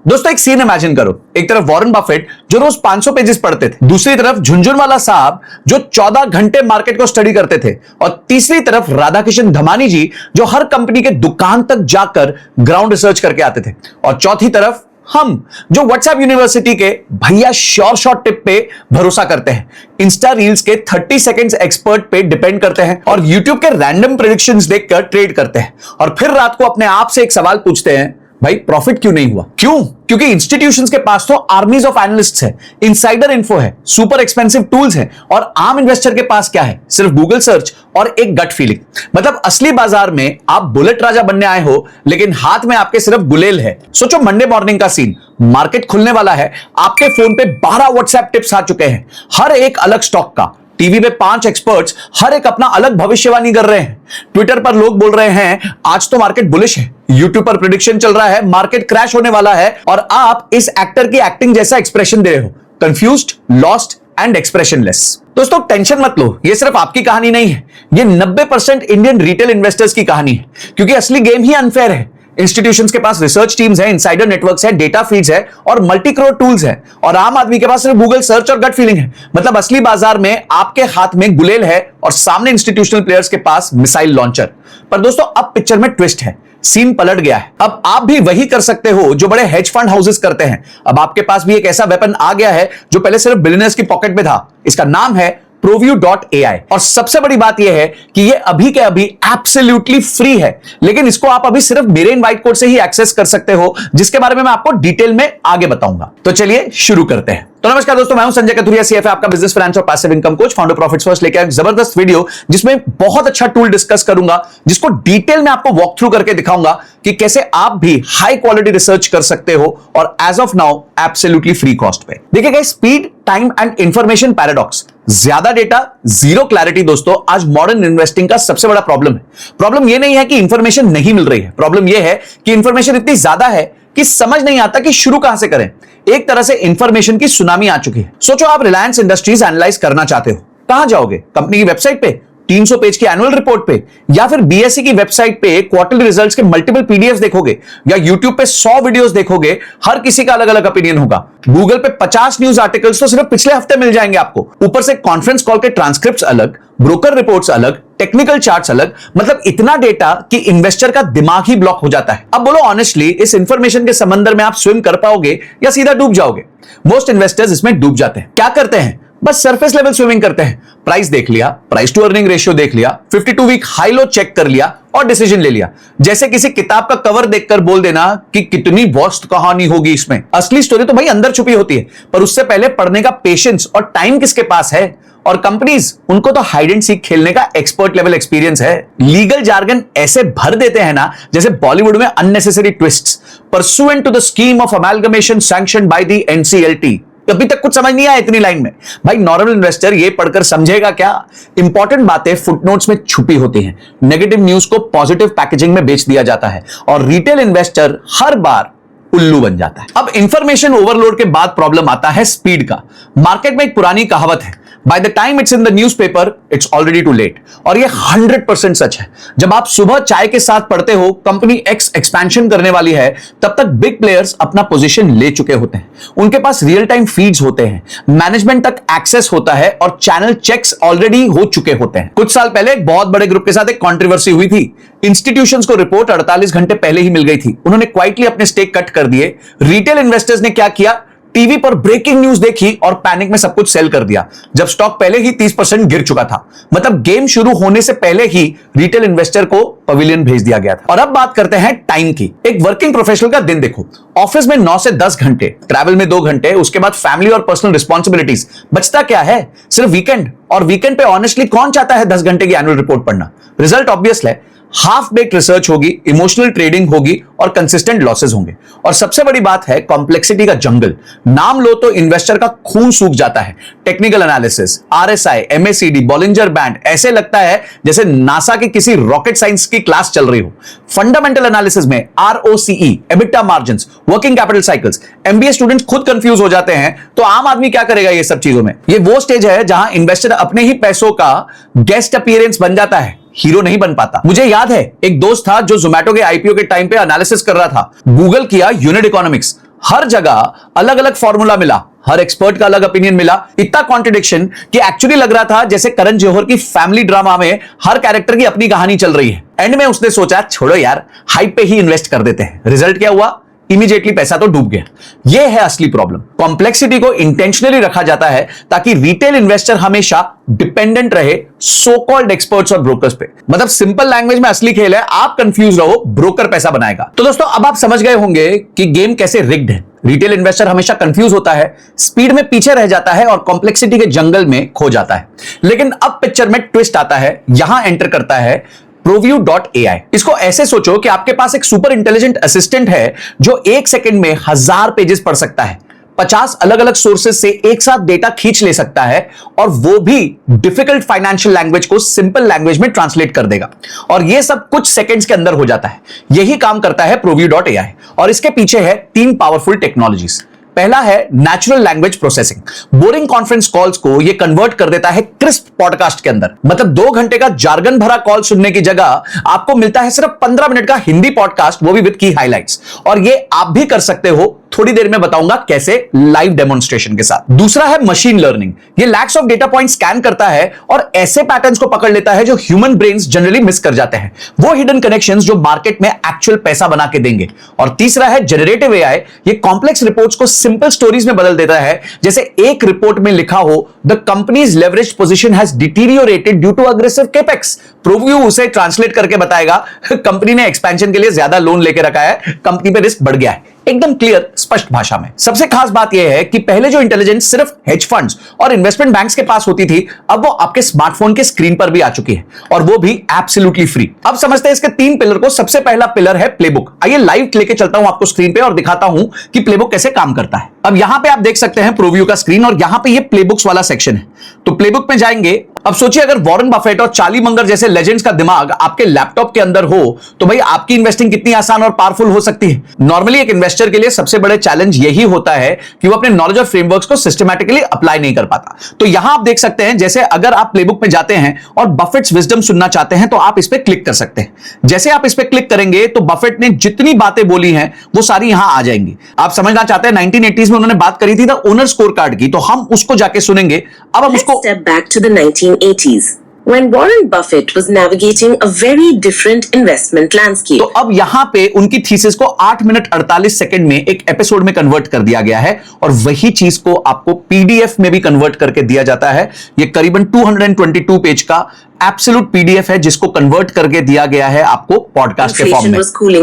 दोस्तों एक scene imagine करो, एक तरफ वॉरेन बफेट जो रोज 500 पेजेस पढ़ते थे, दूसरी तरफ झुनझुनवाला साहब जो 14 घंटे मार्केट को स्टडी करते थे, और तीसरी तरफ राधाकिशन धमानी जी जो हर कंपनी के दुकान तक जाकर ग्राउंड रिसर्च करके आते थे, और चौथी तरफ हम जो व्हाट्सएप यूनिवर्सिटी के भैया श्योर शॉट टिप पे भरोसा करते हैं, इंस्टा रील्स के 30 सेकंड्स एक्सपर्ट पे डिपेंड करते हैं, और यूट्यूब के रैंडम प्रेडिक्शंस देखकर ट्रेड करते हैं, और फिर रात को अपने आप से एक सवाल पूछते हैं, भाई प्रॉफिट क्यों नहीं हुआ? क्यों? क्योंकि इंस्टीट्यूशंस के पास तो आर्मीज ऑफ एनालिस्ट्स है, इनसाइडर इन्फो है, सुपर एक्सपेंसिव टूल्स है, और आम इन्वेस्टर के पास क्या है? सिर्फ गूगल सर्च और एक गट फीलिंग। मतलब असली बाजार में आप बुलेट राजा बनने आए हो, लेकिन हाथ में आपके सिर्फ गुलेल है। सोचो मंडे मॉर्निंग का सीन, मार्केट खुलने वाला है, आपके फोन पे 12 व्हाट्सएप टिप्स आ चुके हैं, हर एक अलग स्टॉक का। टीवी पे 5 एक्सपर्ट्स हर एक अपना अलग भविष्यवाणी कर रहे हैं। ट्विटर पर लोग बोल रहे हैं आज तो मार्केट बुलिश है, यूट्यूब पर प्रेडिक्शन चल रहा है मार्केट क्रैश होने वाला है, और आप इस एक्टर की एक्टिंग जैसा एक्सप्रेशन दे रहे हो, कंफ्यूज्ड, लॉस्ट एंड एक्सप्रेशनलेस। दोस्तों टेंशन मत लो, ये सिर्फ आपकी कहानी नहीं है, ये 90% इंडियन रिटेल इन्वेस्टर्स की कहानी है, क्योंकि असली गेम ही अनफेयर है। इंस्टीट्यूशंस के पास रिसर्च टीम्स है, इनसाइडर नेटवर्क्स है, डेटा फीड्स है, और मल्टी करोड़ टूल्स है, और आम आदमी के पास सिर्फ गूगल सर्च और गट फीलिंग है। मतलब असली बाजार में आपके हाथ में गुलेल है और सामने इंस्टीट्यूशनल प्लेयर्स के पास मिसाइल लॉन्चर। पर दोस्तों अब पिक्चर में ट्विस्ट है, सीन पलट गया है। अब आप भी वही कर सकते हो जो बड़े हेज फंड हाउसेस करते हैं। अब आपके पास भी एक ऐसा वेपन आ गया है जो पहले सिर्फ बिलियनर्स की पॉकेट में था। इसका नाम है ProView.ai, और सबसे बड़ी बात यह है कि यह अभी के अभी एब्सोल्युटली फ्री है, लेकिन इसको आप अभी सिर्फ मेरे इनवाइट कोड से ही एक्सेस कर सकते हो, जिसके बारे में मैं आपको डिटेल में आगे बताऊंगा। तो चलिए शुरू करते हैं। तो नमस्कार दोस्तों, मैं हूं संजय कथुरिया, CFA, आपका बिजनेस, फाइनेंस और passive income coach, founder profits first लेके आया जबरदस्त वीडियो, जिसमें बहुत अच्छा टूल डिस्कस करूंगा, जिसको डिटेल में आपको वॉक थ्रू करके दिखाऊंगा कि कैसे आप भी हाई क्वालिटी रिसर्च कर सकते हो, और as of now absolutely free cost पे। देखिए guys, speed, time and information paradox, ज्यादा डेटा, जीरो क्लैरिटी दोस्तों आज मॉडर्न इन्वेस्टिंग का सबसे बड़ा प्रॉब्लम है। प्रॉब्लम यह नहीं है कि इंफॉर्मेशन नहीं मिल रही है, प्रॉब्लम यह है कि इंफॉर्मेशन इतनी ज्यादा है कि समझ नहीं आता कि शुरू कहां से करें। एक तरह से इंफॉर्मेशन की सुनामी आ चुकी है। सोचो आप रिलायंस इंडस्ट्रीज एनालाइज करना चाहते हो, कहां जाओगे? कंपनी की वेबसाइट पे, 300 पेज की एनुअल रिपोर्ट पे, या फिर BSE की वेबसाइट पे क्वार्टरली रिजल्ट्स के मल्टीपल PDFs देखोगे, या YouTube पे 100 वीडियोस देखोगे, हर किसी का अलग अलग ओपिनियन होगा। गूगल पे 50 न्यूज आर्टिकल्स तो सिर्फ पिछले हफ्ते मिल जाएंगे आपको, ऊपर से कॉन्फ्रेंस कॉल के ट्रांसक्रिप्ट्स अलग, ब्रोकर रिपोर्ट्स अलग, टेक्निकल चार्ट्स अलग। मतलब इतना डेटा कि इन्वेस्टर का दिमाग ही ब्लॉक हो जाता है। अब बोलो ऑनेस्टली, इस इंफॉर्मेशन के समंदर में आप स्विम कर पाओगे या सीधा डूब जाओगे? मोस्ट इन्वेस्टर्स इसमें डूब जाते हैं। क्या करते हैं? बस सरफेस लेवल स्विमिंग करते हैं। प्राइस देख लिया, प्राइस टू अर्निंग रेशियो देख लिया, 52 वीक हाई लो चेक कर लिया और डिसीजन ले लिया। जैसे किसी किताब का कवर देखकर बोल देना कि कितनी वर्स्ट कहानी होगी इसमें। असली स्टोरी तो भाई अंदर छुपी होती है, पर उससे पहले पढ़ने का पेशेंस और टाइम किसके पास है? और कंपनीज, उनको तो हाइड एंड सीक खेलने का एक्सपर्ट लेवल एक्सपीरियंस है। लीगल जार्गन ऐसे भर देते हैं ना जैसे बॉलीवुड में unnecessary twists. Pursuant to the scheme of amalgamation sanctioned by the NCLT। अभी तक कुछ समझ नहीं आया इतनी लाइन में। भाई नॉर्मल इन्वेस्टर ये पढ़कर समझेगा क्या? इंपॉर्टेंट बातें फुटनोट्स में छुपी होती हैं। नेगेटिव न्यूज को पॉजिटिव पैकेजिंग में बेच दिया जाता है, और रिटेल इन्वेस्टर हर बार उल्लू बन जाता है। अब इंफॉर्मेशन ओवरलोड के बाद प्रॉब्लम आता है स्पीड का। मार्केट में एक पुरानी कहावत है, by the time it's in the newspaper it's already too late, और ये 100% सच है। जब आप सुबह चाय के साथ पढ़ते हो कंपनी X एक्सपेंशन करने वाली है, तब तक बिग प्लेयर्स अपना पोजीशन ले चुके होते हैं। उनके पास रियल टाइम फीड्स होते हैं, मैनेजमेंट तक एक्सेस होता है, और चैनल चेक्स ऑलरेडी हो चुके होते हैं। कुछ साल पहले एक बहुत बड़े ग्रुप के साथ एक कंट्रोवर्सी हुई थी। इंस्टीट्यूशंस को रिपोर्ट 48 घंटे पहले ही मिल गई थी, उन्होंने क्वाइटली अपने स्टेक कट कर दिए। रिटेल इन्वेस्टर्स ने क्या किया? टीवी पर ब्रेकिंग न्यूज देखी और पैनिक में सब कुछ सेल कर दिया, जब स्टॉक पहले ही 30% गिर चुका था। मतलब गेम शुरू होने से पहले ही रिटेल इन्वेस्टर को पवेलियन भेज दिया गया था। और अब बात करते हैं टाइम की। एक वर्किंग प्रोफेशनल का दिन देखो, ऑफिस में 9 से 10 घंटे, ट्रैवल में 2 घंटे, उसके बाद फैमिली और पर्सनल रिस्पॉन्सिबिलिटीज, बचता क्या है? सिर्फ वीकेंड। और वीकेंड पे ऑनेस्टली कौन चाहता है 10 घंटे की एनुअल रिपोर्ट पढ़ना? रिजल्ट ऑब्वियस है, हाफ बेक्ड रिसर्च होगी, इमोशनल ट्रेडिंग होगी, और कंसिस्टेंट लॉसेस होंगे। और सबसे बड़ी बात है कॉम्प्लेक्सिटी का जंगल। नाम लो तो इन्वेस्टर का खून सूख जाता है। Technical analysis, RSI, MACD, Bollinger band, ऐसे लगता है जैसे नासा की किसी रॉकेट साइंस की क्लास चल रही हो। फंडामेंटल एनालिसिस में ROCE, EBITDA margins, working capital cycles, MBA students खुद कंफ्यूज हो जाते हैं, तो आम आदमी क्या करेगा ये सब चीजों में? ये वो स्टेज है जहां इन्वेस्टर अपने ही पैसों का गेस्ट अपीयरेंस बन जाता है, हीरो नहीं बन पाता। मुझे याद है एक दोस्त था जो जोमेटो के IPO के टाइम पे एनालिसिस कर रहा था। गूगल किया यूनिट इकोनॉमिक्स, हर जगह अलग अलग फॉर्मूला मिला, हर एक्सपर्ट का अलग ओपिनियन मिला, इतना कॉन्ट्रडिक्शन कि एक्चुअली लग रहा था जैसे करण जौहर की फैमिली ड्रामा में हर कैरेक्टर की अपनी कहानी चल रही है। एंड में उसने सोचा छोड़ो यार, हाइप पे ही इन्वेस्ट कर देते हैं। रिजल्ट क्या हुआ? इमीडिएटली पैसा तो डूब गया। यह है असली प्रॉब्लम। कॉम्प्लेक्सिटी को इंटेंशनली रखा जाता है ताकि रिटेल इन्वेस्टर हमेशा डिपेंडेंट रहे सो कॉल्ड एक्सपर्ट्स और ब्रोकर्स पे। मतलब सिंपल लैंग्वेज में असली खेल है, आप कंफ्यूज रहो, ब्रोकर पैसा बनाएगा। तो दोस्तों अब आप समझ गए होंगे कि गेम कैसे रिग्ड है। रिटेल इन्वेस्टर हमेशा कंफ्यूज होता है, स्पीड में पीछे रह जाता है और कॉम्प्लेक्सिटी के जंगल में खो जाता है। लेकिन अब पिक्चर में ट्विस्ट आता है, यहां एंटर करता है ProView.ai। इसको ऐसे सोचो कि आपके पास एक सुपर इंटेलिजेंट असिस्टेंट है जो 1 सेकंड में 1000 पेजेस पढ़ सकता है, 50 अलग अलग सोर्सेज से एक साथ डेटा खींच ले सकता है और वो भी डिफिकल्ट फाइनेंशियल लैंग्वेज को सिंपल लैंग्वेज में ट्रांसलेट कर देगा। और ये सब कुछ सेकंड्स के अंदर हो जाता है। यही काम करता है ProView.ai और इसके पीछे है 3 पावरफुल टेक्नोलॉजीज। पहला है natural language processing. Boring conference calls को यह कन्वर्ट कर देता है क्रिस्प पॉडकास्ट के अंदर। मतलब 2 घंटे का जार्गन भरा कॉल सुनने की जगह आपको मिलता है सिर्फ 15 मिनट का हिंदी पॉडकास्ट, वो भी विद की हाइलाइट्स। और ये आप भी कर सकते हो, थोड़ी देर में बताऊंगा कैसे, लाइव डेमोन्स्ट्रेशन के साथ। दूसरा है मशीन लर्निंग। ये lakhs of data point scan करता है और ऐसे पैटर्न्स को पकड़ लेता है जो ह्यूमन ब्रेन्स जनरली मिस कर जाते हैं, वो हिडन कनेक्शंस जो मार्केट में एक्चुअल पैसा बना के देंगे। और तीसरा है जनरेटिव एआई। ये कॉम्प्लेक्स रिपोर्ट्स को सिंपल स्टोरीज में बदल देता है। जैसे एक रिपोर्ट में लिखा हो the company's leverage position has deteriorated due to aggressive capex. प्रोव्यू उसे ट्रांसलेट करके बताएगा कंपनी ने एक्सपेंशन के लिए ज्यादा लोन लेके रखा है, कंपनी पे रिस्क बढ़ गया है, एकदम क्लियर स्पष्ट भाषा में। सबसे खास बात यह है कि पहले जो इंटेलिजेंस सिर्फ हेज फंड्स और इन्वेस्टमेंट बैंक्स के पास होती थी, अब वो आपके स्मार्टफोन के स्क्रीन पर भी आ चुकी है और वो भी एब्सोल्युटली फ्री। अब समझते हैं इसके 3 पिलर को। सबसे पहला पिलर है प्लेबुक। आइए लाइव लेके चलता हूं आपको स्क्रीन पे और दिखाता हूं कि प्लेबुक कैसे काम करता है। अब यहां पे आप देख सकते हैं प्रोव्यू का स्क्रीन और यहां पे ये प्लेबुक्स वाला सेक्शन है। तो प्लेबुक में जाएंगे। अब सोचिए अगर वॉरेन बफेट और चार्ली मंगर जैसे लेजेंड्स का दिमाग आपके लैपटॉप के अंदर हो तो भाई आपकी इन्वेस्टिंग कितनी आसान और पावरफुल हो सकती है। नॉर्मली एक इन्वेस्टर के लिए सबसे बड़े चैलेंज यही होता है कि वो अपने नॉलेज और फ्रेमवर्क्स को सिस्टमैटिकली अप्लाई नहीं कर पाता। तो यहां आप देख सकते हैं, जैसे अगर आप प्लेबुक में जाते हैं और बफेट्स विजडम सुनना चाहते हैं तो आप इस पर क्लिक कर सकते हैं। जैसे आप इस पर क्लिक करेंगे तो बफेट ने जितनी बातें बोली हैं वो सारी यहां आ जाएंगी। आप समझना चाहते हैं 1980s में उन्होंने बात करी थी द ओनर स्कोर कार्ड की, तो हम उसको जाके सुनेंगे। अब हम उसको step back to the 1980s. When Warren Buffett was navigating a very different investment landscape. तो अब यहां पे उनकी थीसिस को 8 मिनट 48 सेकंड में एक एपिसोड में कन्वर्ट कर दिया गया है और वही चीज को आपको पीडीएफ में भी कन्वर्ट करके दिया जाता है। ये करीबन 222 पेज का एब्सोल्यूट पीडीएफ है जिसको कन्वर्ट करके दिया गया है आपको पॉडकास्ट के फॉर्म में।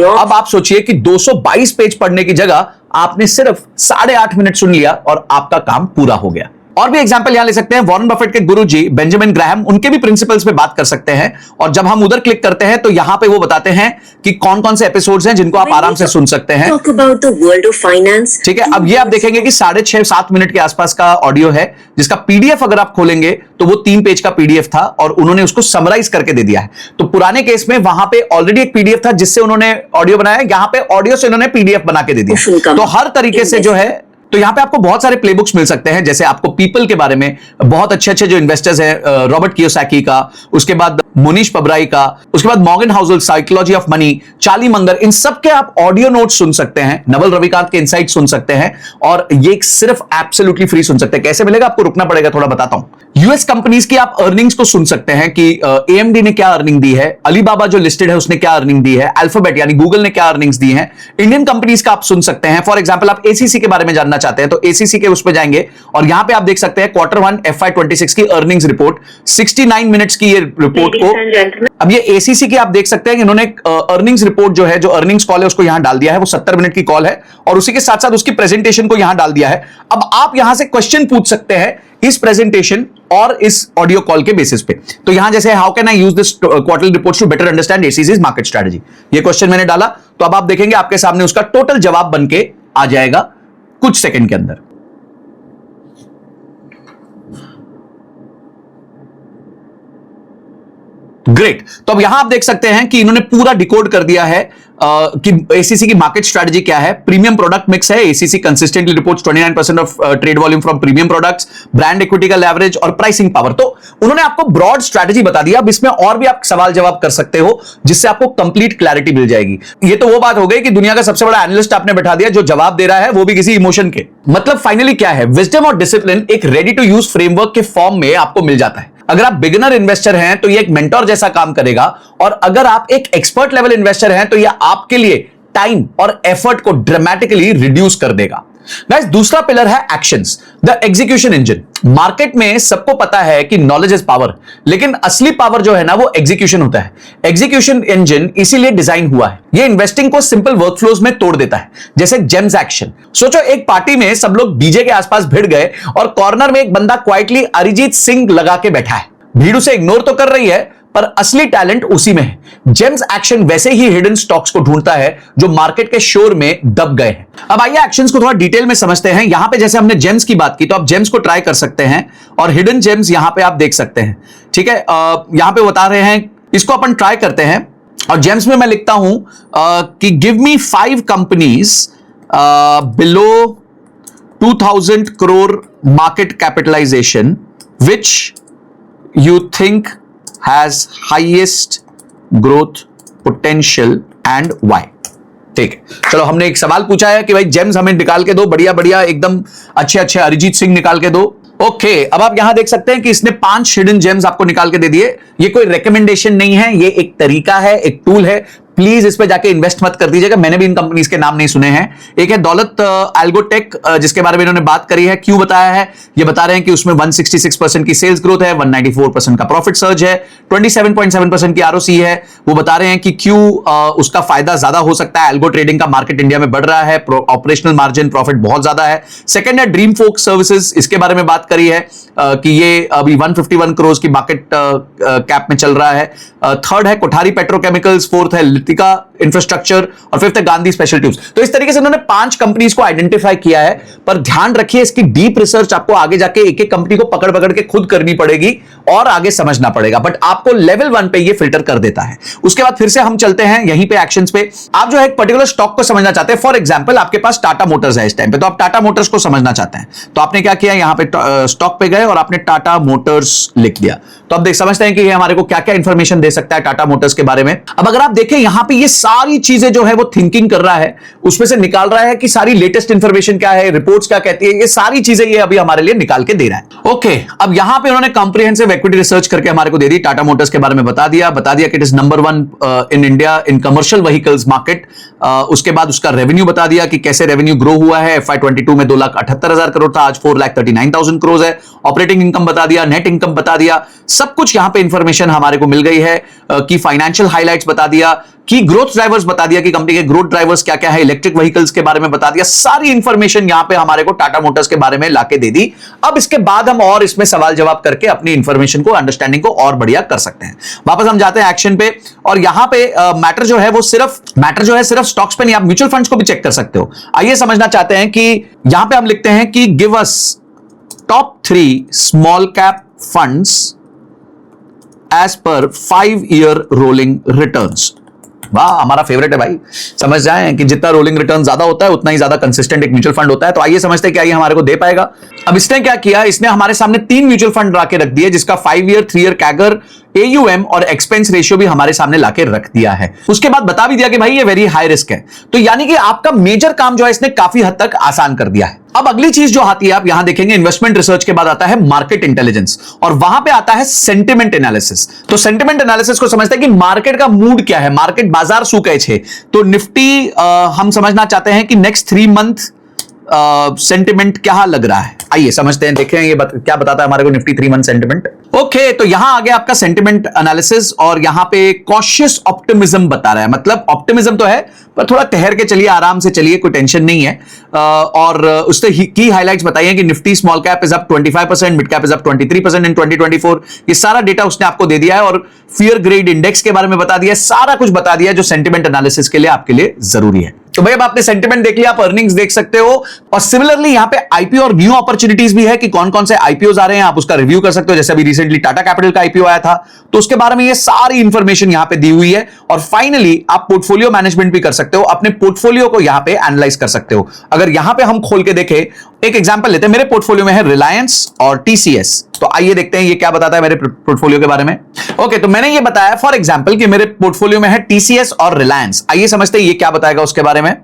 अब आप सोचिए कि 222 पेज पढ़ने की जगह आपने सिर्फ 8.5 मिनट सुन लिया और आपका काम पूरा हो गया। और भी एग्जांपल यहां ले सकते हैं, वॉरेन बफेट के गुरुजी बेंजामिन ग्राहम, उनके भी प्रिंसिपल्स पे बात कर सकते हैं। और जब हम उधर क्लिक करते हैं तो यहां पे वो बताते हैं कि कौन कौन से एपिसोड्स हैं जिनको आप आराम से सुन सकते हैं। ठीक है, अब ये आप देखेंगे कि 6.5-7 मिनट के आसपास का ऑडियो है जिसका पीडीएफ अगर आप खोलेंगे तो वो 3 पेज का पीडीएफ था और उन्होंने उसको समराइज करके दे दिया है। तो पुराने केस में वहां पे ऑलरेडी एक पीडीएफ था जिससे उन्होंने ऑडियो बनाया, यहां पे ऑडियो से उन्होंने पीडीएफ बना के दे दिया। तो हर तरीके से जो है, तो यहां पे आपको बहुत सारे प्लेबुक्स मिल सकते हैं। जैसे आपको पीपल के बारे में बहुत अच्छे जो इन्वेस्टर्स हैं, रॉबर्ट कियोसाकी का, उसके बाद मोनीश पबराई का, उसके बाद Morgan Housel psychology of money, Charlie Munger, इन सब के आप ऑडियो नोट्स सुन सकते हैं। नवल रविकांत के इनसाइट सुन सकते हैं और ये सिर्फ एब्सोल्युटली फ्री सुन सकते हैं। कैसे मिलेगा आपको, रुकना पड़ेगा, थोड़ा बताता हूं। यूएस कंपनीज की आप अर्निंग्स को सुन सकते हैं कि एएमडी ने क्या अर्निंग दी है, अलीबाबा जो लिस्टेड है उसने क्या अर्निंग दी है, अल्फाबेट यानी गूगल ने क्या अर्निंग्स दी है। इंडियन कंपनीज का आप सुन सकते हैं। फॉर एग्जांपल आप एसीसी के बारे में जानना चाहते हैं तो एसीसी के उस पे जाएंगे और यहां पे आप देख सकते हैं Q1 FY26 की अर्निंग्स रिपोर्ट, 69 मिनट्स की ये रिपोर्ट को। अब ये एसीसी की आप देख सकते हैं कि इन्होंने अर्निंग्स रिपोर्ट जो है, जो अर्निंग्स कॉल है उसको यहां डाल दिया है, वो 70 मिनट की कॉल है और उसी के साथ साथ उसकी प्रेजेंटेशन को यहां डाल दिया है। अब आप यहां से क्वेश्चन पूछ सकते हैं इस प्रेजेंटेशन और इस ऑडियो कॉल के बेसिस पे। तो यहां जैसे how can I use this quarterly reports to better understand ACC's market strategy, ये क्वेश्चन मैंने डाला। तो अब आप देखेंगे आपके सामने उसका टोटल जवाब बनके आ जाएगा कुछ सेकंड के अंदर। ग्रेट। तो अब यहां आप देख सकते हैं कि इन्होंने पूरा डिकोड कर दिया है कि एसीसी की मार्केट स्ट्रेटजी क्या है। प्रीमियम प्रोडक्ट मिक्स है, ACC consistently reports 29% of trade volume from premium products, brand equity का लेवरेज और प्राइसिंग पावर। तो उन्होंने आपको ब्रॉड स्ट्रेटजी बता दिया। अब इसमें और भी आप सवाल जवाब कर सकते हो जिससे आपको कंप्लीट क्लैरिटी मिल जाएगी। ये तो वो बात हो गई कि दुनिया का सबसे बड़ा एनालिस्ट आपने बैठा दिया जो जवाब दे रहा है वो भी किसी इमोशन के। मतलब फाइनली क्या है, विजडम और डिसिप्लिन एक रेडी टू यूज फ्रेमवर्क के फॉर्म में आपको मिल जाता है। अगर आप बिगिनर इन्वेस्टर हैं तो ये एक मेंटोर जैसा काम करेगा, और अगर आप एक एक्सपर्ट लेवल इन्वेस्टर हैं तो यह आपके लिए टाइम और एफर्ट को ड्रामेटिकली रिड्यूस कर देगा। गाइस, दूसरा पिलर है actions, the execution engine. Market में सबको पता है कि नॉलेज इज पावर, लेकिन असली पावर जो है ना वो एग्जीक्यूशन होता है। एग्जीक्यूशन इंजन इसीलिए डिजाइन हुआ है, ये इन्वेस्टिंग को सिंपल वर्कफ्लोज में तोड़ देता है, जैसे जेम्स एक्शन। सोचो एक पार्टी में सब लोग डीजे के आसपास भिड़ गए और कॉर्नर में एक बंदा क्वाइटली अरिजीत सिंह लगा के बैठा है। भीड़ उसे इग्नोर तो कर रही है पर असली टैलेंट उसी में है। जेम्स एक्शन वैसे ही हिडन स्टॉक्स को ढूंढता है जो मार्केट के शोर में दब गए हैं। अब आइए एक्शंस को थोड़ा डिटेल में समझते हैं। यहां पे जैसे हमने जेम्स की बात की तो आप जेम्स को ट्राई कर सकते हैं और हिडन जेम्स यहां पे आप देख सकते हैं। ठीक है, यहां पे बता रहे हैं, इसको अपन ट्राई करते हैं। और जेम्स में मैं लिखता हूं कि give me 5 companies below 2000 crore market capitalization which you think has highest growth potential and why। ठीक है, चलो हमने एक सवाल पूछा है कि भाई जेम्स हमें निकाल के दो, बढ़िया बढ़िया एकदम अच्छे अच्छे अरिजीत सिंह निकाल के दो। ओके, अब आप यहां देख सकते हैं कि इसने 5 हिडन जेम्स आपको निकाल के दे दिए। ये कोई रिकमेंडेशन नहीं है, ये एक तरीका है, एक टूल है। प्लीज इस पे जाके इन्वेस्ट मत कर दीजिएगा, मैंने भी इन कंपनीज के नाम नहीं सुने हैं। एक है दौलत एल्गोटेक, जिसके बारे में इन्होंने बात करी है। क्यों बताया है? ये बता रहे हैं कि उसमें 166% की सेल्स ग्रोथ है, 194% का प्रॉफिट सर्ज है, 27.7% की आरओसी है। वो बता रहे हैं कि क्यों उसका फायदा ज्यादा हो सकता है। एल्गो ट्रेडिंग का मार्केट इंडिया में बढ़ रहा है, ऑपरेशनल मार्जिन प्रॉफिट बहुत ज्यादा है। सेकंड है ड्रीम फोक सर्विसेज, इसके बारे में बात करी है कि ये अभी 151 करोड़ की मार्केट कैप में चल रहा है। थर्ड है कोठारी पेट्रोकेमिकल्स, फोर्थ है लितिका इंफ्रास्ट्रक्चर और फिफ्थ है गांधी स्पेशल ट्यूब्स। तो इस तरीके से उन्होंने 5 कंपनीज को आइडेंटिफाई किया है, पर ध्यान रखिए इसकी डीप रिसर्च आपको आगे जाके एक एक कंपनी को पकड़ पकड़ के खुद करनी पड़ेगी और आगे समझना पड़ेगा, बट आपको लेवल 1 पे ये फिल्टर कर देता है। उसके बाद फिर से हम चलते हैं यहीं पे एक्शंस पे। आप जो है एक पर्टिकुलर स्टॉक को समझना चाहते हैं, फॉर एग्जांपल आपके पास टाटा मोटर्स है इस टाइम पे, तो आप टाटा मोटर्स को समझना चाहते हैं, तो आपने क्या किया, यहां पे स्टॉक पे गए और आपने टाटा मोटर्स लिख दिया। तो अब देख समझते हैं कि ये हमारे को क्या क्या इंफॉर्मेशन दे सकता है टाटा मोटर्स के बारे में। अब अगर आप देखें यहां पे ये सारी चीजें जो है वो थिंकिंग कर रहा है, उसमें से निकाल रहा है कि सारी लेटेस्ट इंफॉर्मेशन क्या है, रिपोर्ट्स क्या कहती है, ये सारी चीजें ये अभी हमारे लिए निकाल के दे रहा है। ओके, अब यहां पे उन्होंने कॉम्प्रिहेंसिव इक्विटी रिसर्च करके हमारे को दे दी, टाटा मोटर्स के बारे में बता दिया कि it is number 1 in India in commercial vehicles market. उसके बाद उसका रेवेन्यू बता दिया कि कैसे रेवेन्यू ग्रो हुआ है। FY22 में 2,78,000 करोड़ था, आज 4,39,000 करोड़ है। ऑपरेटिंग इनकम बता दिया, नेट इनकम बता दिया, सब कुछ यहां पे इंफॉर्मेशन हमारे को मिल गई है। की फाइनेंशियल हाइलाइट्स बता दिया, की ग्रोथ ड्राइवर्स बता दिया कि कंपनी के ग्रोथ ड्राइवर्स क्या क्या है, इलेक्ट्रिक व्हीकल्स के बारे में बता दिया। सारी इंफॉर्मेशन यहां पे हमारे को टाटा मोटर्स के बारे में लाके दे दी। अब इसके बाद हम और इसमें सवाल जवाब करके अपनी इंफॉर्मेशन को, अंडरस्टैंडिंग को और बढ़िया कर सकते हैं। वापस हम जाते हैं एक्शन पे, और यहां पे मैटर जो है सिर्फ स्टॉक्स पे नहीं, आप म्यूचुअल फंड्स को भी चेक कर सकते हो। आइए समझना चाहते हैं कि यहां पे हम लिखते हैं कि give us top 3 small cap funds as per 5-year rolling returns. वाह, हमारा फेवरेट है भाई। समझ जाए कि जितना रोलिंग रिटर्न ज्यादा होता है उतना ही ज्यादा कंसिस्टेंट एक म्यूचुअल फंड होता है। तो आइए समझते हैं क्या ये हमारे को दे पाएगा। अब इसने क्या किया, इसने हमारे सामने 3 म्यूचुअल फंड लाके रख दिए, जिसका 5-year 3-year कैगर, AUM और एक्सपेंस रेशियो भी हमारे सामने लाके रख दिया है। उसके बाद बता भी दिया कि भाई ये वेरी हाई रिस्क है। तो यानी कि आपका मेजर काम जो है इसने काफी हद तक आसान कर दिया है। अब अगली चीज जो आती है, आप यहां देखेंगे इन्वेस्टमेंट रिसर्च के बाद आता है मार्केट इंटेलिजेंस, और वहां पे आता है सेंटिमेंट एनालिसिस। तो सेंटिमेंट एनालिसिस को समझते हैं कि मार्केट का मूड क्या है, मार्केट बाजार શું કહે છે। तो निफ्टी हम समझना चाहते हैं कि नेक्स्ट 3 मंथ सेंटिमेंट क्या लग रहा है। आइए समझते हैं, देखें ये क्या बताता है हमारे को निफ्टी 3 मंथ सेंटिमेंट। ओके, तो यहां आ गया आपका सेंटिमेंट एनालिसिस, और यहां पे कॉशियस ऑप्टिमिज्म बता रहा है। मतलब ऑप्टिमिज्म तो है पर थोड़ा ठहर के चलिए, आराम से चलिए, कोई टेंशन नहीं है। और उससे की हाइलाइट्स बताइए कि Nifty small cap is up 25%, mid cap is up 23% इन 2024। ये सारा डेटा उसने आपको दे दिया है, और फियर ग्रेड इंडेक्स के बारे में बता दिया, सारा कुछ बता दिया जो सेंटिमेंट एनालिसिस के लिए आपके लिए जरूरी है। तो भाई अब आपने सेंटिमेंट देख लिया, आप अर्निंग्स देख सकते हो, और सिमिलरली यहां पे आईपीओ और न्यू अपॉर्चुनिटीज भी है कि कौन कौन से आईपीओ आ रहे हैं, आप उसका रिव्यू कर सकते हो। जैसे अभी रिसेंटली टाटा कैपिटल का आईपीओ आया था, तो उसके बारे में ये सारी इंफॉर्मेशन यहां पे दी हुई है। और फाइनली आप पोर्टफोलियो मैनेजमेंट भी कर सकते हो, अपने पोर्टफोलियो को यहां पे एनालाइज कर सकते हो। अगर यहां पे हम खोल के देखें, एक एग्जांपल लेते हैं, मेरे पोर्टफोलियो में है रिलायंस और टीसीएस, तो आइए देखते हैं ये क्या बताता है मेरे पोर्टफोलियो के बारे में। ओके, तो मैंने ये बताया फॉर एग्जांपल कि मेरे पोर्टफोलियो में है टीसीएस और रिलायंस। आइए समझते हैं ये क्या बताएगा उसके बारे में।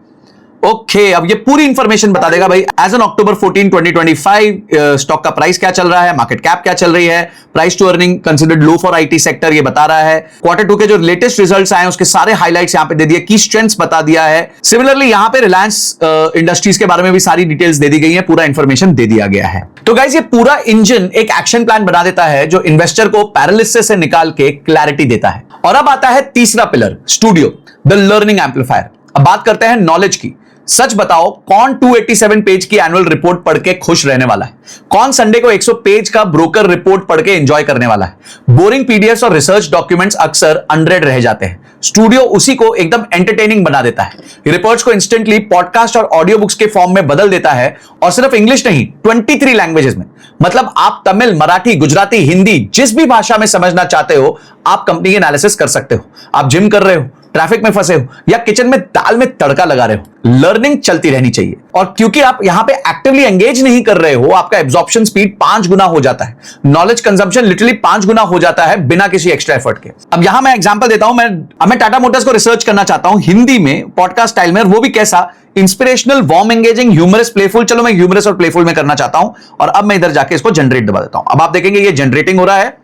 ओके, अब ये पूरी इंफॉर्मेशन बता देगा भाई एज ऑन अक्टूबर 14, 2025 स्टॉक का प्राइस क्या चल रहा है, मार्केट कैप क्या चल रही है, price to earning considered low for IT sector ये बता रहा है। क्वार्टर 2 के जो लेटेस्ट रिजल्ट्स आए उसके सारे हाइलाइट्स यहां पे दे दिए, की स्ट्रेंथ्स बता दिया है। सिमिलरली यहां पे रिलायंस इंडस्ट्रीज के बारे में भी सारी डिटेल्स दे दी गई है, पूरा इंफॉर्मेशन दे दिया गया है। तो गाइस ये पूरा इंजन एक एक्शन प्लान बना देता है जो इन्वेस्टर को पैरालिसिस से निकाल के क्लैरिटी देता है। और अब आता है तीसरा pillar, studio, the learning amplifier. अब बात करते हैं नॉलेज की। सच बताओ, कौन 287 पेज की एनुअल रिपोर्ट पढ़ के खुश रहने वाला है? कौन संडे को 100 पेज का ब्रोकर रिपोर्ट पढ़ के एंजॉय करने वाला है? बोरिंग पीडीएफ्स और रिसर्च डॉक्यूमेंट्स अक्सर अनरेड रह जाते हैं, स्टूडियो उसी को एकदम एंटरटेनिंग बना देता है। रिपोर्ट्स को इंस्टेंटली पॉडकास्ट और ऑडियो बुक्स के फॉर्म में बदल देता है, और सिर्फ इंग्लिश नहीं, 23 लैंग्वेजेस में। मतलब आप तमिल, मराठी, गुजराती, हिंदी, जिस भी भाषा में समझना चाहते हो आप कंपनी एनालिसिस कर सकते हो। आप जिम कर रहे हो, ट्रैफिक में फंसे हो, या किचन में दाल में तड़का लगा रहे हो, लर्निंग चलती रहनी चाहिए। और क्योंकि आप यहां पे एक्टिवली एंगेज नहीं कर रहे हो, आपका एब्जॉर्प्शन स्पीड 5 गुना हो जाता है, नॉलेज कंजम्पशन लिटरली 5 गुना हो जाता है बिना किसी एक्स्ट्रा एफर्ट के। अब यहां मैं एग्जांपल देता हूं, मैं टाटा मोटर्स को रिसर्च करना चाहता हूं हिंदी में, पॉडकास्ट स्टाइल में, और वो भी कैसा, inspirational, warm, engaging, humorous, playful. चलो मैं ह्यूमरस और प्लेफुल में करना चाहता हूं, और अब मैं इधर जाके इसको जनरेट दबा देता हूं। अब आप देखेंगे ये जनरेटिंग हो रहा है।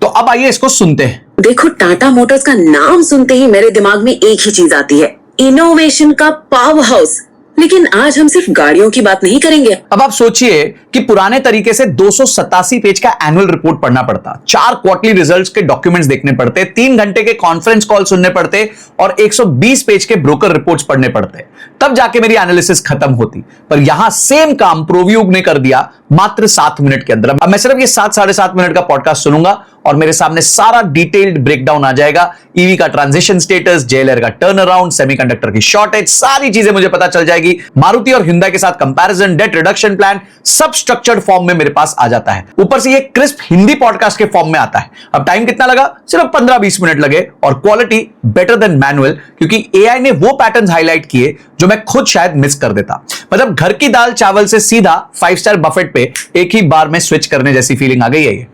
तो अब आइए इसको सुनते हैं। देखो, टाटा मोटर्स का नाम सुनते ही मेरे दिमाग में एक ही चीज आती है, इनोवेशन का पावर हाउस। लेकिन आज हम सिर्फ गाड़ियों की बात नहीं करेंगे। अब आप सोचिए कि पुराने तरीके से 287 पेज का एनुअल रिपोर्ट पढ़ना पड़ता, 4 क्वार्टरली रिजल्ट्स के डॉक्यूमेंट्स देखने पड़ते, 3 घंटे के कॉन्फ्रेंस कॉल सुनने पड़ते, और 120 पेज के ब्रोकर रिपोर्ट्स पढ़ने पड़ते, तब जाके मेरी एनालिसिस खत्म होती। पर यहां सेम काम प्रोव्यू ने कर दिया मात्र 7 मिनट के अंदर। अब मैं सिर्फ ये 7-7.5 मिनट का पॉडकास्ट सुनूंगा और मेरे सामने सारा डिटेल्ड ब्रेकडाउन आ जाएगा। ईवी का ट्रांजिशन स्टेटस, जेएलआर का टर्न अराउंड, सेमीकंडक्टर की शॉर्टेज, सारी चीजें मुझे पता चल जाएगी। मारुति और हिंडा के साथ कंपैरिजन, डेट रिडक्शन प्लान, सब स्ट्रक्चर्ड फॉर्म में मेरे पास आ जाता है। ऊपर से ये क्रिस्प हिंदी पॉडकास्ट के फॉर्म में आता है। अब टाइम कितना लगा? सिर्फ 15-20 मिनट लगे, और क्वालिटी बेटर देन मैनुअल, क्योंकि एआई ने वो पैटर्न्स हाईलाइट किए जो मैं खुद शायद मिस कर देता। मतलब घर की दाल चावल से सीधा 5 स्टार बफेट पे एक ही बार में स्विच करने जैसी फीलिंग आ गई है ये।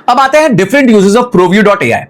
अब आते हैं डिफरेंट यूजेस ऑफ प्रोव्यू.ai।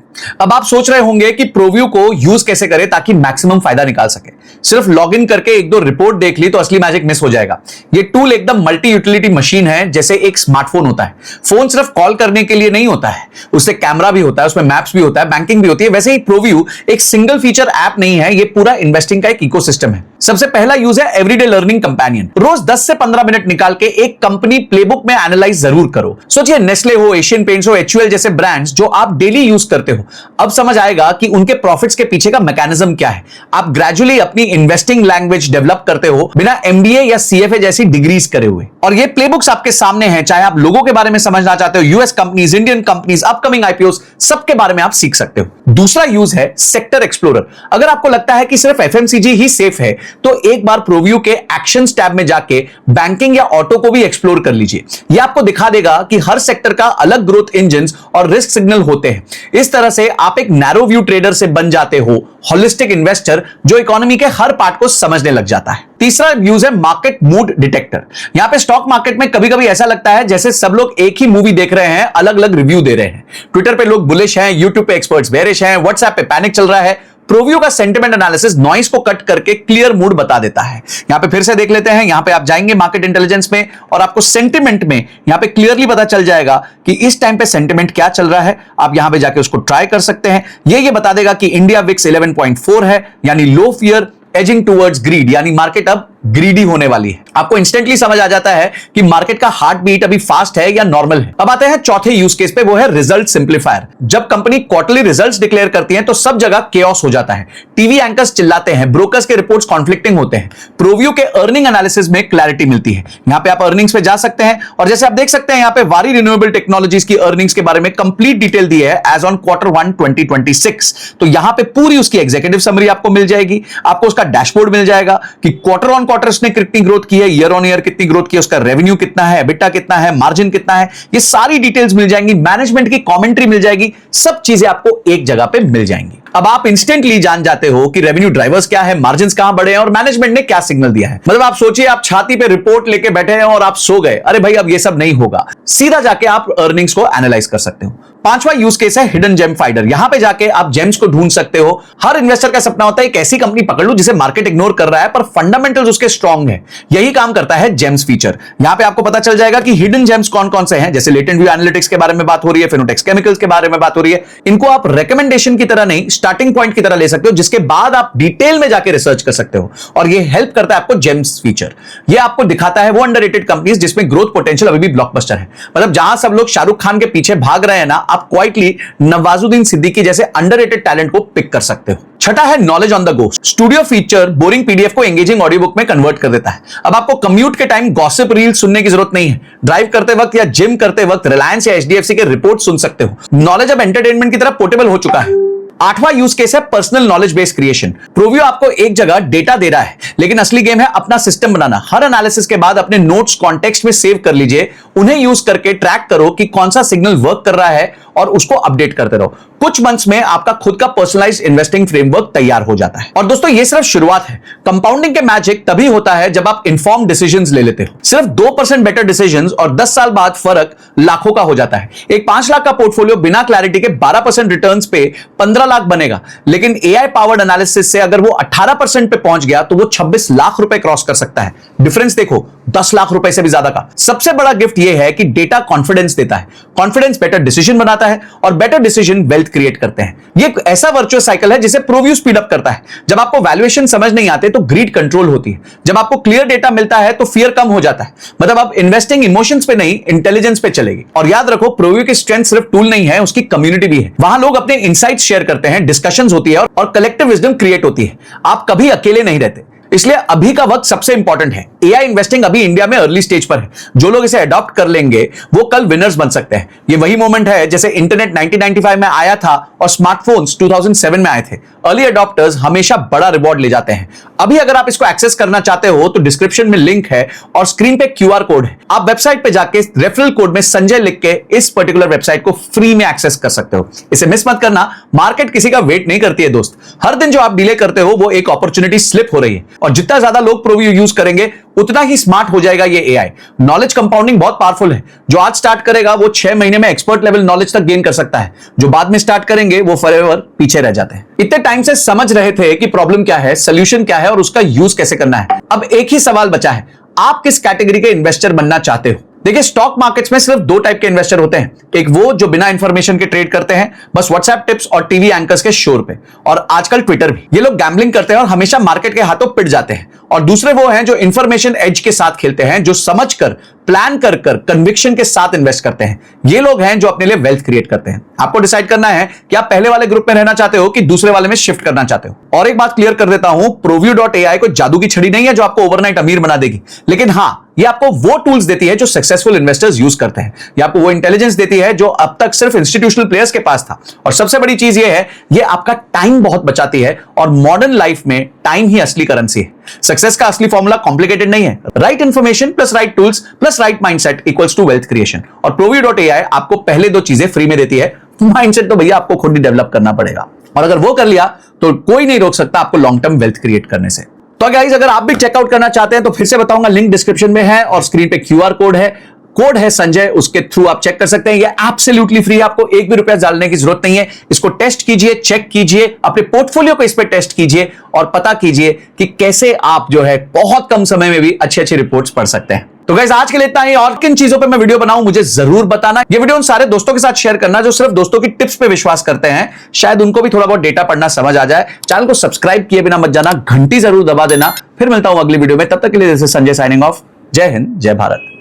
अब आप सोच रहे होंगे कि प्रोव्यू को यूज कैसे करें ताकि मैक्सिमम फायदा निकाल सके। सिर्फ लॉगिन करके 1-2 रिपोर्ट देख ली तो असली मैजिक मिस हो जाएगा। ये टूल एकदम मल्टी यूटिलिटी मशीन है, जैसे एक स्मार्टफोन होता है। फोन सिर्फ कॉल करने के लिए नहीं होता है, उससे कैमरा भी होता है, उसमें मैप्स भी होता है, बैंकिंग भी होती है। वैसे ही प्रोव्यू एक सिंगल फीचर ऐप नहीं है, ये पूरा इन्वेस्टिंग का एक इकोसिस्टम है। सबसे पहला यूज है एवरीडे लर्निंग कंपेनियन। रोज 10 से 15 मिनट निकाल के एक कंपनी प्लेबुक में एनालाइज जरूर करो। सोचिए नेस्ले हो, एशियन पेंट्स हो, एचयूएल जैसे ब्रांड्स जो आप डेली यूज करते हो, अब समझ आएगा कि उनके प्रॉफिट्स के पीछे का मैकेनिज्म क्या है। आप ग्रेजुअली अपनी इन्वेस्टिंग लैंग्वेज डेवलप करते हो बिना एमबीए या सीएफए जैसी डिग्रीज करे हुए। और ये प्लेबुक्स आपके सामने हैं, चाहे आप लोगों के बारे में समझना चाहते हो, US companies, Indian companies, upcoming IPOs, सबके बारे में आप सीख सकते हो। दूसरा यूज है सेक्टर एक्सप्लोरर। अगर आपको लगता है कि सिर्फ एफएमसीजी ही सेफ है, तो एक बार प्रोव्यू के एक्शंस टैब में जाके बैंकिंग या ऑटो को भी एक्सप्लोर कर लीजिए। यह आपको दिखा देगा कि हर सेक्टर का अलग ग्रोथ इंजन्स और रिस्क सिग्नल होते हैं। इस तरह से आप एक नैरो व्यू ट्रेडर से बन जाते हो होलिस्टिक इन्वेस्टर जो इकोनॉमी के हर पार्ट को समझने लग जाता है। तीसरा यूज है मार्केट मूड डिटेक्टर। यहां पे स्टॉक मार्केट में कभी कभी ऐसा लगता है जैसे सब लोग एक ही मूवी देख रहे हैं, अलग अलग रिव्यू दे रहे हैं। ट्विटर पे लोग बुलिश हैं, यूट्यूब पे एक्सपर्ट्स बेरिश हैं, व्हाट्सएप पे पैनिक चल रहा है। प्रोव्यू का सेंटिमेंट एनालिसिस नॉइस को कट करके क्लियर मूड बता देता है। यहां पे फिर से देख लेते हैं, यहां पे आप जाएंगे मार्केट इंटेलिजेंस में और आपको सेंटिमेंट में यहां पे क्लियरली पता चल जाएगा कि इस टाइम पे सेंटिमेंट क्या चल रहा है। आप यहां पे जाके उसको ट्राई कर सकते हैं। ये बता देगा कि इंडिया विक्स 11.4 है, यानी लो फियर एजिंग टुवर्ड्स ग्रीड, यानी मार्केट अब ग्रीडी होने वाली है। आपको इंस्टेंटली समझ आ जाता है कि मार्केट का हार्ट बीट अभी फास्ट है या नॉर्मल है। अब आते हैं चौथे यूज केस पे, वो है रिजल्ट सिंप्लीफायर। जब कंपनी क्वार्टरली रिजल्ट्स डिक्लेयर करती है तो सब जगह केओस हो जाता है। टीवी एंकर्स चिल्लाते हैं, ब्रोकर्स के रिपोर्ट्स कॉन्फ्लिक्टिंग होते हैं। प्रोव्यू के अर्निंग एनालिसिस में क्लैरिटी मिलती है। यहां पे आप अर्निंग्स पे जा सकते हैं और जैसे आप देख सकते हैं यहां पे वारी रिन्यूएबल टेक्नोलॉजीज की अर्निंग्स के बारे में कंप्लीट डिटेल दी है एज ऑन Q1 2026। तो यहां पे पूरी उसकी एग्जीक्यूटिव समरी आपको मिल जाएगी। आपको उसका का डैशबोर्ड मिल जाएगा कि क्वार्टर ऑन क्वार्टर उसने कितनी ग्रोथ की है, ईयर ऑन ईयर कितनी ग्रोथ की है, उसका रेवेन्यू कितना है, एबिटा कितना है, मार्जिन कितना है, ये सारी डिटेल्स मिल जाएंगी, मैनेजमेंट की कमेंट्री मिल जाएगी, सब चीजें आपको एक जगह पे मिल जाएंगी। अब आप इंस्टेंटली जान जाते हो कि रेवेन्यू ड्राइवर्स क्या है, मार्जिन कहां बढ़े हैं और मैनेजमेंट ने क्या सिग्नल दिया है। मतलब आप सोचिए आप छाती पे रिपोर्ट लेके बैठे हैं और आप सो गए, अरे भाई अब ये सब नहीं होगा, सीधा जाके आप अर्निंग्स को एनालाइज कर सकते हो। पांचवा यूज केस है हिडन जेम फाइंडर। यहां पे जाके आप जेम्स को ढूंढ सकते हो। हर इन्वेस्टर का सपना होता है एक ऐसी कंपनी पकड़ लूं जिसे मार्केट इग्नोर कर रहा है पर फंडामेंटल्स उसके स्ट्रांग है। यही काम करता है जेम्स फीचर। यहां पे आपको पता चल जाएगा कि हिडन जेम्स कौन कौन से हैं, जैसे लेटेंट व्यू एनालिटिक्स के बारे में बात हो रही है, फिनोटेक्स केमिकल्स के बारे में बात हो रही है। इनको आप रिकमेंडेशन की तरह नहीं, स्टार्टिंग पॉइंट की तरह ले सकते हो, जिसके बाद आप डिटेल में जाके रिसर्च कर सकते हो और ये हेल्प करता है आपको जेम्स फीचर। ये आपको दिखाता है वो अंडररेटेड कंपनीज जिसमें ग्रोथ पोटेंशियल अभी भी ब्लॉकबस्टर है। मतलब जहां सब लोग शाहरुख खान के पीछे भाग रहे हैं ना, आप क्वाइटली नवाजुद्दीन सिद्दीकी जैसे अंडररेटेड टैलेंट को पिक कर सकते हो। छठा है knowledge on the go. Studio feature boring PDF को एंगेजिंग ऑडियो बुक में कन्वर्ट कर देता है। अब आपको कम्यूट के टाइम गॉसिप रील सुनने की जरूरत नहीं है। ड्राइव करते वक्त या जिम करते वक्त रिलायंस या एचडीएफसी के रिपोर्ट सुन सकते हो। नॉलेज अब एंटरटेनमेंट की तरह पोर्टेबल हो चुका है। आठवां यूज केस है पर्सनल नॉलेज बेस्ड क्रिएशन। प्रोव्यू आपको एक जगह डेटा दे रहा है, लेकिन असली गेम है अपना सिस्टम बनाना। हर एनालिसिस के बाद अपने नोट्स कॉन्टेक्स्ट में सेव कर लीजिए, उन्हें यूज करके ट्रैक करो कि कौन सा सिग्नल वर्क कर रहा है और उसको अपडेट करते रहो। कुछ मंथ्स में आपका खुद का पर्सनलाइज्ड इन्वेस्टिंग फ्रेमवर्क तैयार हो जाता है। और दोस्तों ये सिर्फ शुरुआत है। कंपाउंडिंग के मैजिक तभी होता है जब आप इन्फॉर्म्ड डिसीजंस ले लेते हो। सिर्फ 2% बेटर डिसीजंस और 10 साल बाद फर्क लाखों का हो जाता है। एक 5 लाख का पोर्टफोलियो बिना क्लैरिटी के 12% रिटर्न्स पे 15 लाख बनेगा, लेकिन एआई पावर्ड एनालिसिस से अगर वो 18% पे पहुंच गया तो वो 26 लाख रुपए क्रॉस कर सकता है। डिफरेंस देखो, 10 लाख रुपए से भी ज्यादा का। सबसे बड़ा गिफ्ट ये है कि डेटा कॉन्फिडेंस देता है। कॉन्फिडेंस बेटर डिसीजन बनाता है और बेटर डिसीजन वेल्थ क्रिएट करते हैं। ये एक ऐसा वर्चुअस साइकिल है जिसे प्रोव्यू स्पीड अप करता है। जब आपको वैल्यूएशन समझ नहीं आते तो ग्रीड कंट्रोल होती है। जब आपको क्लियर डेटा मिलता है तो फियर कम हो जाता है। मतलब अब इन्वेस्टिंग इमोशंस पे नहीं, इंटेलिजेंस पे चलेगी। और याद रखो, प्रोव्यू की स्ट्रेंथ सिर्फ टूल नहीं है, उसकी कम्युनिटी भी है। वहां लोग अपने इनसाइट्स शेयर करते हैं, डिस्कशंस होती है और कलेक्टिव विजडम क्रिएट होती है। आप कभी अकेले नहीं रहते। इसलिए अभी का वक्त सबसे इंपॉर्टेंट है। एआई इन्वेस्टिंग अभी इंडिया में अर्ली स्टेज पर है। जो लोग इसे अडॉप्ट कर लेंगे वो कल विनर्स बन सकते हैं। ये वही मोमेंट है जैसे इंटरनेट 1995 में आया था और स्मार्टफोन्स 2007 में आए थे। अर्ली अडॉप्टर्स हमेशा बड़ा रिवॉर्ड ले जाते हैं। अभी अगर आप इसको एक्सेस करना चाहते हो तो डिस्क्रिप्शन में लिंक है और स्क्रीन पे क्यूआर कोड है। आप वेबसाइट पे जाके रेफरल कोड में संजय लिख के इस पर्टिकुलर वेबसाइट को फ्री में एक्सेस कर सकते हो। इसे मिस मत करना। मार्केट किसी का वेट नहीं करती है दोस्त। हर दिन जो आप डिले करते हो वो एक अपॉर्चुनिटी स्लिप हो रही है और जितना ज्यादा लोग प्रोव्यू यूज करेंगे उतना ही स्मार्ट हो जाएगा ये एआई। नॉलेज कंपाउंडिंग बहुत पावरफुल है। जो आज स्टार्ट करेगा वो 6 महीने में एक्सपर्ट लेवल नॉलेज तक गेन कर सकता है। जो बाद में स्टार्ट करेंगे वो फॉरएवर पीछे रह जाते हैं। इतने टाइम से समझ रहे थे कि प्रॉब्लम क्या है, सोल्यूशन क्या है और उसका यूज कैसे करना है। अब एक ही सवाल बचा है, आप किस कैटेगरी के इन्वेस्टर बनना चाहते हो? देखिए, स्टॉक मार्केट्स में सिर्फ 2 टाइप के इन्वेस्टर होते हैं। एक वो जो बिना इंफॉर्मेशन के ट्रेड करते हैं, बस व्हाट्सएप टिप्स और टीवी एंकर्स के शोर पे, और आजकल ट्विटर भी। ये लोग गैम्बलिंग करते हैं और हमेशा मार्केट के हाथों पिट जाते हैं। और दूसरे वो हैं जो इंफॉर्मेशन एज के साथ खेलते हैं, जो समझकर, प्लान कर कन्विक्शन के साथ इन्वेस्ट करते हैं। ये लोग हैं जो अपने लिए वेल्थ क्रिएट करते हैं। आपको डिसाइड करना है कि आप पहले वाले ग्रुप में रहना चाहते हो कि दूसरे वाले में शिफ्ट करना चाहते हो। और एक बात क्लियर कर देता हूं, प्रोव्यू.ai कोई जादू की छड़ी नहीं है जो आपको ओवरनाइट अमीर बना देगी। लेकिन हां, ये आपको वो टूल्स देती है जो सक्सेसफुल इन्वेस्टर्स यूज करते हैं। ये आपको वो इंटेलिजेंस देती है जो अब तक सिर्फ इंस्टीट्यूशनल प्लेयर्स के पास था। और सबसे बड़ी चीज ये है, ये आपका टाइम बहुत बचाती है और मॉडर्न लाइफ में टाइम ही असली करेंसी है। सक्सेस का असली फॉर्मूला कॉम्प्लिकेटेड नहीं है। Right information plus right tools plus right mindset equals to wealth creation. और प्रोव्यू.ai आपको पहले 2 चीजें फ्री में देती है। माइंडसेट तो भैया आपको खुद ही डेवलप करना पड़ेगा, और अगर वो कर लिया तो कोई नहीं रोक सकता आपको लॉन्ग टर्म वेल्थ क्रिएट करने से। तो गाइस, अगर आप भी चेकआउट करना चाहते हैं तो फिर से बताऊंगा, लिंक डिस्क्रिप्शन में है और स्क्रीन पे क्यूआर कोड है। कोड है संजय, उसके थ्रू आप चेक कर सकते हैं। ये एब्सोल्युटली फ्री है, आपको 1 भी रुपया डालने की जरूरत नहीं है। इसको टेस्ट कीजिए, चेक कीजिए, अपने पोर्टफोलियो को इस पे टेस्ट कीजिए और पता कीजिए कि कैसे आप जो है बहुत कम समय में भी अच्छी अच्छी रिपोर्ट्स पढ़ सकते हैं। तो गाइस, आज के लिए इतना ही। और किन चीजों पे मैं वीडियो बनाऊं मुझे जरूर बताना। ये वीडियो उन सारे दोस्तों के साथ शेयर करना जो सिर्फ दोस्तों की टिप्स पे विश्वास करते हैं। शायद उनको भी थोड़ा बहुत डेटा पढ़ना समझ आ जाए। चैनल को सब्सक्राइब किए बिना मत जाना, घंटी जरूर दबा देना। फिर मिलता हूं अगली वीडियो में, तब तक के लिए this is Sanjay signing off. जय हिंद, जय भारत।